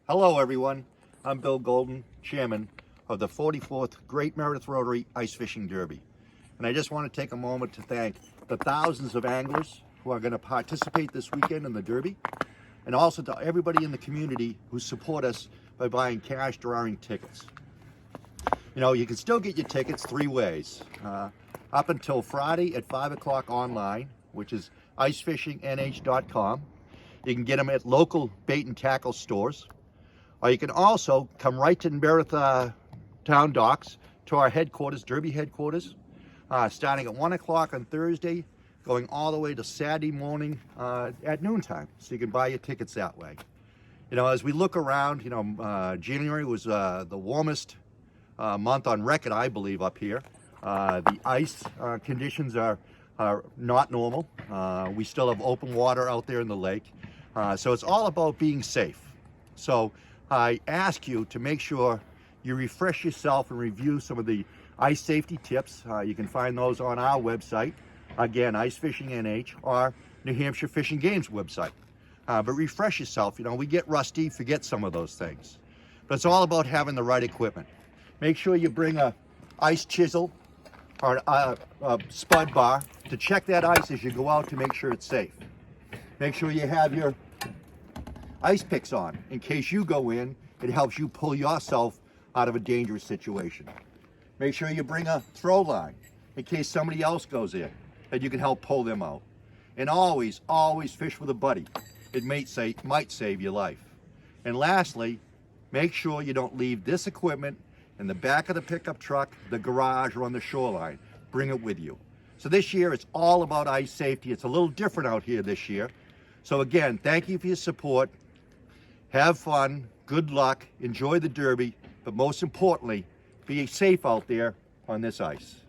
Hello everyone, I'm Bill Golden, Chairman of the 44th Great Meredith Rotary Ice Fishing Derby. And I just want to take a moment to thank the thousands of anglers who are going to participate this weekend in the Derby, and also to everybody in the community who support us by buying cash drawing tickets. You know, you can still get your tickets three ways. Up until Friday at 5 o'clock online, which is icefishingnh.com. You can get them at local bait and tackle stores. Or you can also come right to Meredith Town Docks to our headquarters, Derby headquarters, starting at 1 o'clock on Thursday, going all the way to Saturday morning at noontime. So you can buy your tickets that way. You know, as we look around, you know, January was the warmest month on record, I believe, up here. The ice conditions are not normal. We still have open water out there in the lake. So it's all about being safe. So I ask you to make sure you refresh yourself and review some of the ice safety tips. You can find those on our website, again, Ice Fishing NH, or New Hampshire Fish and Games website. But refresh yourself. You know, we get rusty, forget some of those things. But it's all about having the right equipment. Make sure you bring a ice chisel or a spud bar to check that ice as you go out to make sure it's safe. Make sure you have your ice picks on. In case you go in, it helps you pull yourself out of a dangerous situation. Make sure you bring a throw line in case somebody else goes in, that you can help pull them out. And always, always fish with a buddy. It might save your life. And lastly, make sure you don't leave this equipment in the back of the pickup truck, the garage, or on the shoreline. Bring it with you. So this year, it's all about ice safety. It's a little different out here this year. So again, thank you for your support. Have fun, good luck, enjoy the Derby, but most importantly, be safe out there on this ice.